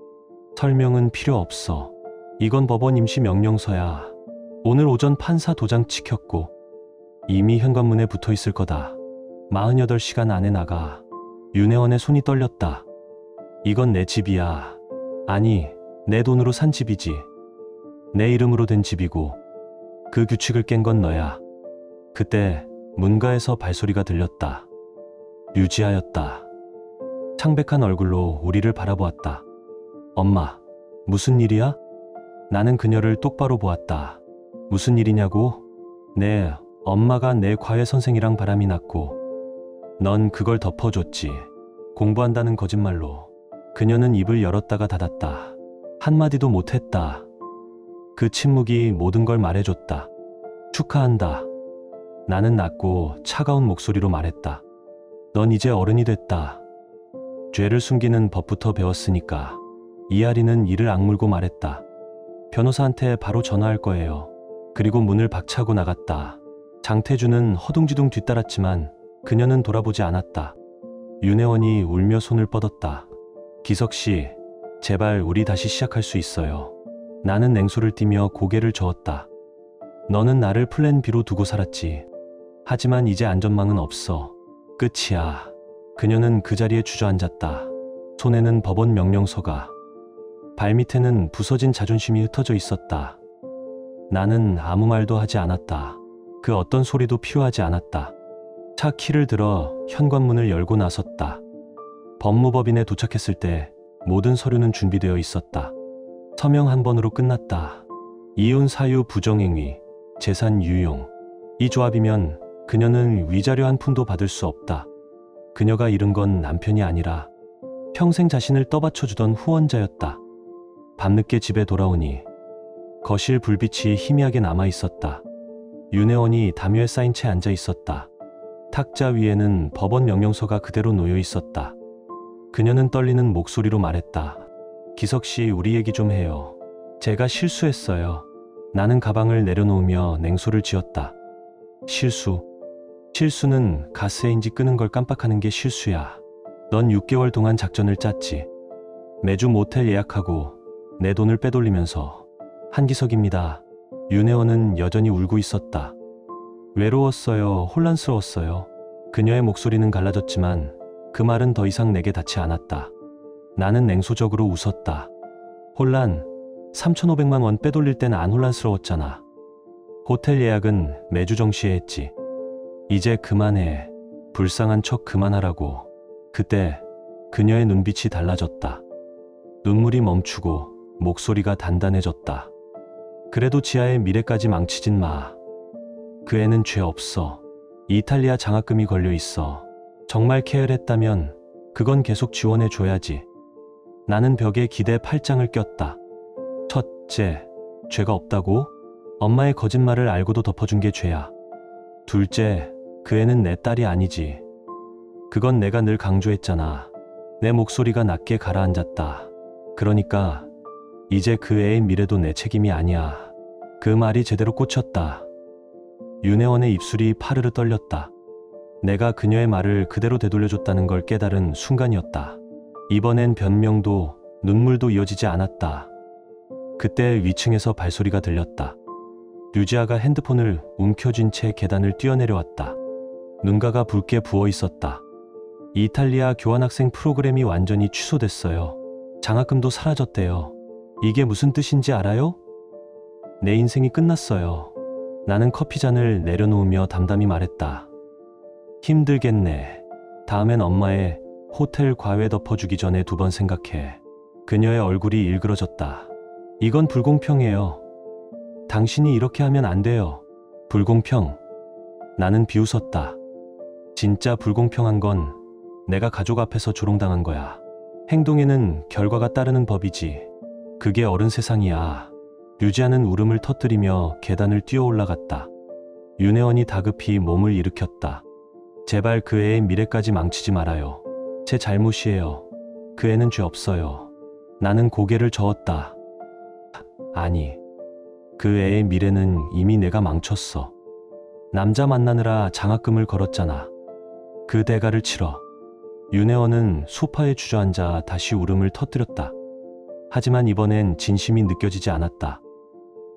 설명은 필요 없어. 이건 법원 임시 명령서야. 오늘 오전 판사 도장 찍혔고 이미 현관문에 붙어 있을 거다. 48시간 안에 나가. 윤혜원의 손이 떨렸다. 이건 내 집이야. 아니, 내 돈으로 산 집이지. 내 이름으로 된 집이고 그 규칙을 깬 건 너야. 그때 문가에서 발소리가 들렸다. 유지하였다. 창백한 얼굴로 우리를 바라보았다. 엄마, 무슨 일이야? 나는 그녀를 똑바로 보았다. 무슨 일이냐고? 네, 엄마가 내 과외 선생이랑 바람이 났고 넌 그걸 덮어줬지. 공부한다는 거짓말로. 그녀는 입을 열었다가 닫았다. 한마디도 못했다. 그 침묵이 모든 걸 말해줬다. 축하한다. 나는 낮고 차가운 목소리로 말했다. 넌 이제 어른이 됐다. 죄를 숨기는 법부터 배웠으니까. 이하리는 이를 악물고 말했다. 변호사한테 바로 전화할 거예요. 그리고 문을 박차고 나갔다. 장태준은 허둥지둥 뒤따랐지만 그녀는 돌아보지 않았다. 윤혜원이 울며 손을 뻗었다. 기석씨, 제발 우리 다시 시작할 수 있어요. 나는 냉소를 띠며 고개를 저었다. 너는 나를 플랜 B로 두고 살았지. 하지만 이제 안전망은 없어. 끝이야. 그녀는 그 자리에 주저앉았다. 손에는 법원 명령서가, 발밑에는 부서진 자존심이 흩어져 있었다. 나는 아무 말도 하지 않았다. 그 어떤 소리도 필요하지 않았다. 차 키를 들어 현관문을 열고 나섰다. 법무법인에 도착했을 때 모든 서류는 준비되어 있었다. 서명 한 번으로 끝났다. 이혼 사유 부정행위, 재산 유용. 이 조합이면 그녀는 위자료 한 푼도 받을 수 없다. 그녀가 잃은 건 남편이 아니라 평생 자신을 떠받쳐주던 후원자였다. 밤늦게 집에 돌아오니 거실 불빛이 희미하게 남아있었다. 윤혜원이 담요에 쌓인 채 앉아 있었다. 탁자 위에는 법원 명령서가 그대로 놓여 있었다. 그녀는 떨리는 목소리로 말했다. 기석씨, 우리 얘기 좀 해요. 제가 실수했어요. 나는 가방을 내려놓으며 냉소를 지었다. 실수. 실수는 가스레인지 끄는 걸 깜빡하는 게 실수야. 넌 6개월 동안 작전을 짰지. 매주 모텔 예약하고 내 돈을 빼돌리면서. 한기석입니다. 윤혜원은 여전히 울고 있었다. 외로웠어요. 혼란스러웠어요. 그녀의 목소리는 갈라졌지만 그 말은 더 이상 내게 닿지 않았다. 나는 냉소적으로 웃었다. 혼란, 3,500만 원 빼돌릴 땐 안 혼란스러웠잖아. 호텔 예약은 매주 정시에 했지. 이제 그만해. 불쌍한 척 그만하라고. 그때 그녀의 눈빛이 달라졌다. 눈물이 멈추고 목소리가 단단해졌다. 그래도 지아의 미래까지 망치진 마. 그 애는 죄 없어. 이탈리아 장학금이 걸려 있어. 정말 케어했다면 그건 계속 지원해 줘야지. 나는 벽에 기대 팔짱을 꼈다. 첫째, 죄가 없다고? 엄마의 거짓말을 알고도 덮어준 게 죄야. 둘째, 그 애는 내 딸이 아니지. 그건 내가 늘 강조했잖아. 내 목소리가 낮게 가라앉았다. 그러니까 이제 그 애의 미래도 내 책임이 아니야. 그 말이 제대로 꽂혔다. 윤혜원의 입술이 파르르 떨렸다. 내가 그녀의 말을 그대로 되돌려줬다는 걸 깨달은 순간이었다. 이번엔 변명도 눈물도 이어지지 않았다. 그때 위층에서 발소리가 들렸다. 류지아가 핸드폰을 움켜쥔 채 계단을 뛰어내려왔다. 눈가가 붉게 부어 있었다. 이탈리아 교환학생 프로그램이 완전히 취소됐어요. 장학금도 사라졌대요. 이게 무슨 뜻인지 알아요? 내 인생이 끝났어요. 나는 커피잔을 내려놓으며 담담히 말했다. 힘들겠네. 다음엔 엄마의 호텔 과외 덮어주기 전에 2번 생각해. 그녀의 얼굴이 일그러졌다. 이건 불공평해요. 당신이 이렇게 하면 안 돼요. 불공평. 나는 비웃었다. 진짜 불공평한 건 내가 가족 앞에서 조롱당한 거야. 행동에는 결과가 따르는 법이지. 그게 어른 세상이야. 류지아는 울음을 터뜨리며 계단을 뛰어 올라갔다. 윤혜원이 다급히 몸을 일으켰다. 제발 그 애의 미래까지 망치지 말아요. 제 잘못이에요. 그 애는 죄 없어요. 나는 고개를 저었다. 아니, 그 애의 미래는 이미 내가 망쳤어. 남자 만나느라 장학금을 걸었잖아. 그 대가를 치러. 윤혜원은 소파에 주저앉아 다시 울음을 터뜨렸다. 하지만 이번엔 진심이 느껴지지 않았다.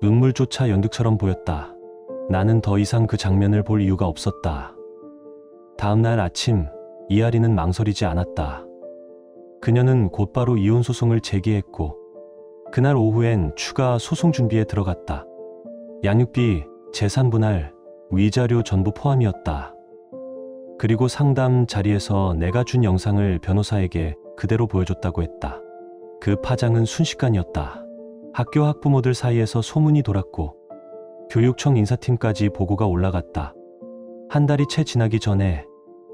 눈물조차 연극처럼 보였다. 나는 더 이상 그 장면을 볼 이유가 없었다. 다음 날 아침, 이하리는 망설이지 않았다. 그녀는 곧바로 이혼 소송을 제기했고 그날 오후엔 추가 소송 준비에 들어갔다. 양육비, 재산 분할, 위자료 전부 포함이었다. 그리고 상담 자리에서 내가 준 영상을 변호사에게 그대로 보여줬다고 했다. 그 파장은 순식간이었다. 학교 학부모들 사이에서 소문이 돌았고 교육청 인사팀까지 보고가 올라갔다. 한 달이 채 지나기 전에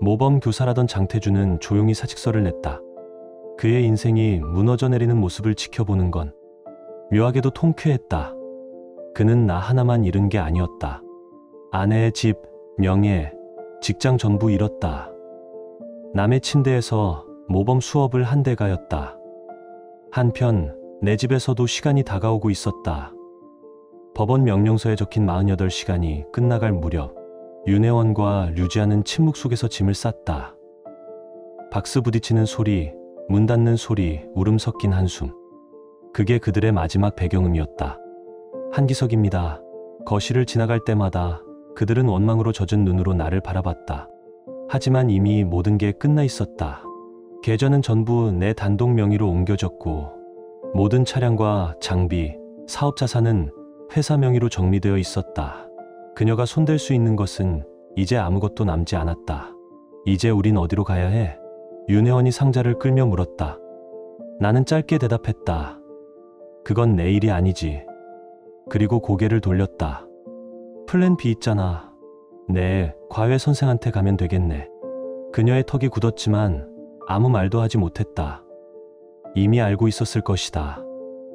모범 교사라던 장태주는 조용히 사직서를 냈다. 그의 인생이 무너져 내리는 모습을 지켜보는 건 묘하게도 통쾌했다. 그는 나 하나만 잃은 게 아니었다. 아내의 집, 명예, 직장 전부 잃었다. 남의 침대에서 모범 수업을 한 대 가였다. 한편 내 집에서도 시간이 다가오고 있었다. 법원 명령서에 적힌 48시간이 끝나갈 무렵 윤혜원과 류지아는 침묵 속에서 짐을 쌌다. 박스 부딪히는 소리, 문 닫는 소리, 울음 섞인 한숨. 그게 그들의 마지막 배경음이었다. 한기석입니다. 거실을 지나갈 때마다 그들은 원망으로 젖은 눈으로 나를 바라봤다. 하지만 이미 모든 게 끝나 있었다. 계좌는 전부 내 단독 명의로 옮겨졌고 모든 차량과 장비, 사업 자산은 회사 명의로 정리되어 있었다. 그녀가 손댈 수 있는 것은 이제 아무것도 남지 않았다. 이제 우린 어디로 가야 해? 윤혜원이 상자를 끌며 물었다. 나는 짧게 대답했다. 그건 내 일이 아니지. 그리고 고개를 돌렸다. 플랜 B 있잖아. 네, 과외 선생한테 가면 되겠네. 그녀의 턱이 굳었지만 아무 말도 하지 못했다. 이미 알고 있었을 것이다.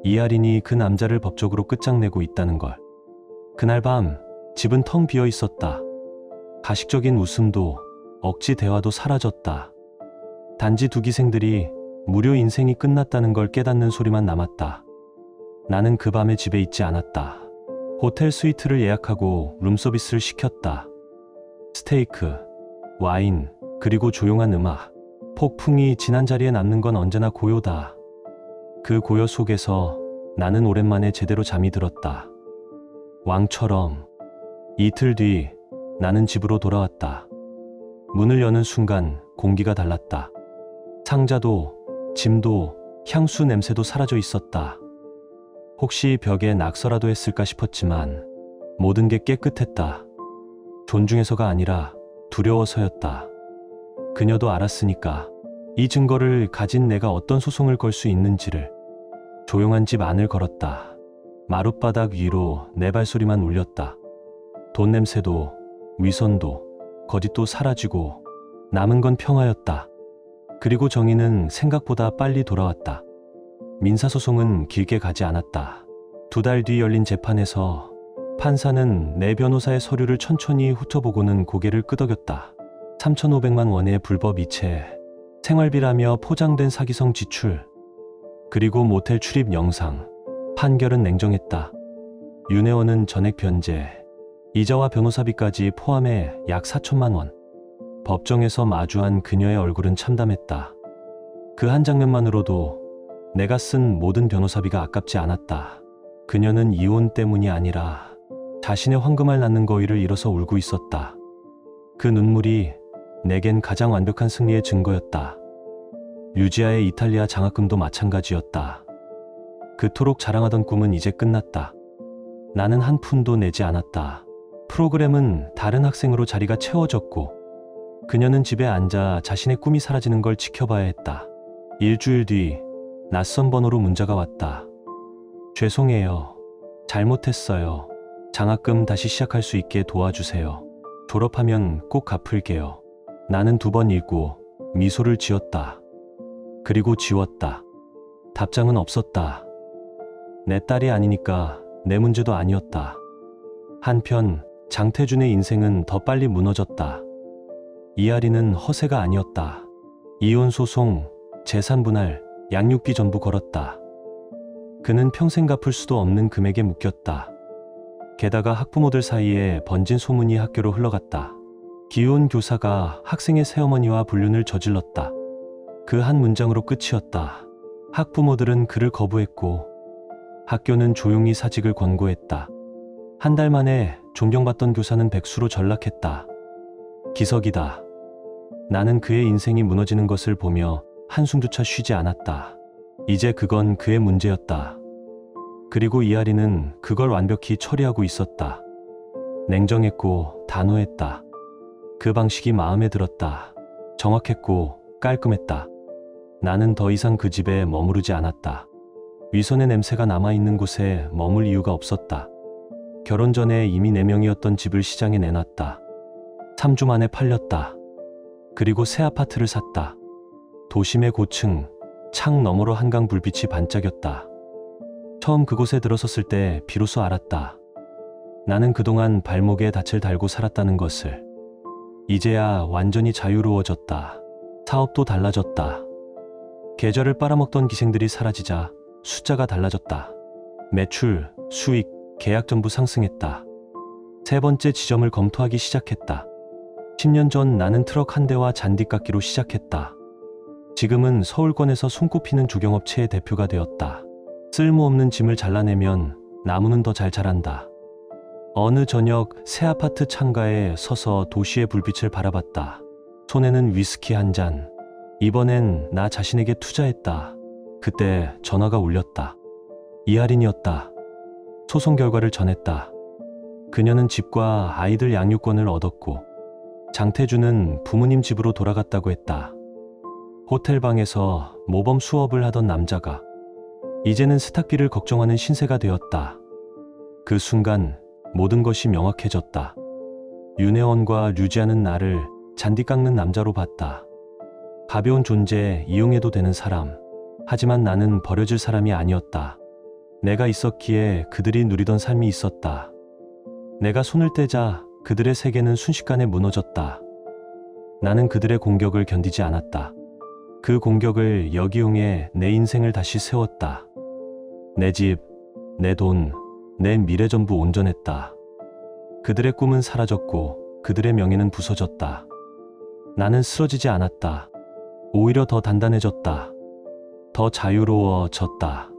이하린이 그 남자를 법적으로 끝장내고 있다는 걸. 그날 밤 집은 텅 비어 있었다. 가식적인 웃음도 억지 대화도 사라졌다. 단지 두 기생들이 무료 인생이 끝났다는 걸 깨닫는 소리만 남았다. 나는 그 밤에 집에 있지 않았다. 호텔 스위트를 예약하고 룸서비스를 시켰다. 스테이크, 와인, 그리고 조용한 음악. 폭풍이 지난 자리에 남는 건 언제나 고요다. 그 고요 속에서 나는 오랜만에 제대로 잠이 들었다. 왕처럼. 이틀 뒤 나는 집으로 돌아왔다. 문을 여는 순간 공기가 달랐다. 상자도, 짐도, 향수 냄새도 사라져 있었다. 혹시 벽에 낙서라도 했을까 싶었지만 모든 게 깨끗했다. 존중해서가 아니라 두려워서였다. 그녀도 알았으니까. 이 증거를 가진 내가 어떤 소송을 걸 수 있는지를. 조용한 집 안을 걸었다. 마룻바닥 위로 내 발소리만 울렸다. 돈 냄새도, 위선도, 거짓도 사라지고 남은 건 평화였다. 그리고 정의는 생각보다 빨리 돌아왔다. 민사소송은 길게 가지 않았다. 2달 뒤 열린 재판에서 판사는 내 변호사의 서류를 천천히 훑어보고는 고개를 끄덕였다. 3,500만 원의 불법 이체, 생활비라며 포장된 사기성 지출, 그리고 모텔 출입 영상. 판결은 냉정했다. 윤혜원은 전액 변제, 이자와 변호사비까지 포함해 약 4천만 원. 법정에서 마주한 그녀의 얼굴은 참담했다. 그 한 장면만으로도 내가 쓴 모든 변호사비가 아깝지 않았다. 그녀는 이혼 때문이 아니라 자신의 황금알 낳는 거위를 잃어서 울고 있었다. 그 눈물이 내겐 가장 완벽한 승리의 증거였다. 류지아의 이탈리아 장학금도 마찬가지였다. 그토록 자랑하던 꿈은 이제 끝났다. 나는 한 푼도 내지 않았다. 프로그램은 다른 학생으로 자리가 채워졌고 그녀는 집에 앉아 자신의 꿈이 사라지는 걸 지켜봐야 했다. 일주일 뒤 낯선 번호로 문자가 왔다. 죄송해요. 잘못했어요. 장학금 다시 시작할 수 있게 도와주세요. 졸업하면 꼭 갚을게요. 나는 2번 읽고 미소를 지었다. 그리고 지웠다. 답장은 없었다. 내 딸이 아니니까 내 문제도 아니었다. 한편 장태준의 인생은 더 빨리 무너졌다. 이하리는 허세가 아니었다. 이혼 소송, 재산 분할, 양육비 전부 걸었다. 그는 평생 갚을 수도 없는 금액에 묶였다. 게다가 학부모들 사이에 번진 소문이 학교로 흘러갔다. 기혼 교사가 학생의 새어머니와 불륜을 저질렀다. 그 한 문장으로 끝이었다. 학부모들은 그를 거부했고 학교는 조용히 사직을 권고했다. 한 달 만에 존경받던 교사는 백수로 전락했다. 기석이다. 나는 그의 인생이 무너지는 것을 보며 한숨조차 쉬지 않았다. 이제 그건 그의 문제였다. 그리고 이하리는 그걸 완벽히 처리하고 있었다. 냉정했고 단호했다. 그 방식이 마음에 들었다. 정확했고 깔끔했다. 나는 더 이상 그 집에 머무르지 않았다. 위선의 냄새가 남아있는 곳에 머물 이유가 없었다. 결혼 전에 이미 4명이었던 집을 시장에 내놨다. 3주 만에 팔렸다. 그리고 새 아파트를 샀다. 도심의 고층, 창 너머로 한강 불빛이 반짝였다. 처음 그곳에 들어섰을 때 비로소 알았다. 나는 그동안 발목에 닻을 달고 살았다는 것을. 이제야 완전히 자유로워졌다. 사업도 달라졌다. 계절을 빨아먹던 기생들이 사라지자 숫자가 달라졌다. 매출, 수익, 계약 전부 상승했다. 3번째 지점을 검토하기 시작했다. 10년 전 나는 트럭 한 대와 잔디깎기로 시작했다. 지금은 서울권에서 손꼽히는 조경업체의 대표가 되었다. 쓸모없는 짐을 잘라내면 나무는 더 잘 자란다. 어느 저녁 새 아파트 창가에 서서 도시의 불빛을 바라봤다. 손에는 위스키 한 잔. 이번엔 나 자신에게 투자했다. 그때 전화가 울렸다. 이하린이었다. 소송 결과를 전했다. 그녀는 집과 아이들 양육권을 얻었고 장태준은 부모님 집으로 돌아갔다고 했다. 호텔방에서 모범 수업을 하던 남자가 이제는 세탁비를 걱정하는 신세가 되었다. 그 순간 모든 것이 명확해졌다. 윤혜원과 류지아는 나를 잔디 깎는 남자로 봤다. 가벼운 존재, 이용해도 되는 사람. 하지만 나는 버려질 사람이 아니었다. 내가 있었기에 그들이 누리던 삶이 있었다. 내가 손을 떼자 그들의 세계는 순식간에 무너졌다. 나는 그들의 공격을 견디지 않았다. 그 공격을 역이용해 내 인생을 다시 세웠다. 내 집, 내 돈, 내 미래 전부 온전했다. 그들의 꿈은 사라졌고 그들의 명예는 부서졌다. 나는 쓰러지지 않았다. 오히려 더 단단해졌다. 더 자유로워졌다.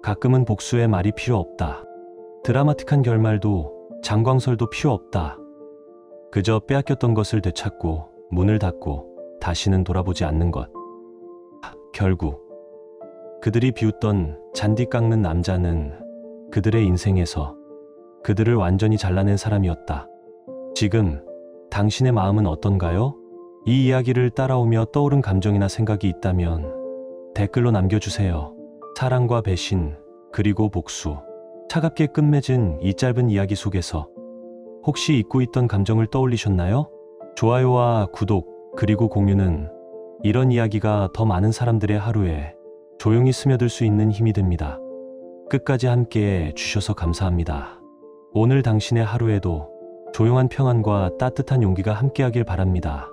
가끔은 복수의 말이 필요 없다. 드라마틱한 결말도 장광설도 필요 없다. 그저 빼앗겼던 것을 되찾고 문을 닫고 다시는 돌아보지 않는 것. 결국 그들이 비웃던 잔디 깎는 남자는 그들의 인생에서 그들을 완전히 잘라낸 사람이었다. 지금 당신의 마음은 어떤가요? 이 이야기를 따라오며 떠오른 감정이나 생각이 있다면 댓글로 남겨주세요. 사랑과 배신, 그리고 복수. 차갑게 끝맺은 이 짧은 이야기 속에서 혹시 잊고 있던 감정을 떠올리셨나요? 좋아요와 구독, 그리고 공유는 이런 이야기가 더 많은 사람들의 하루에 조용히 스며들 수 있는 힘이 됩니다. 끝까지 함께 해주셔서 감사합니다. 오늘 당신의 하루에도 조용한 평안과 따뜻한 용기가 함께하길 바랍니다.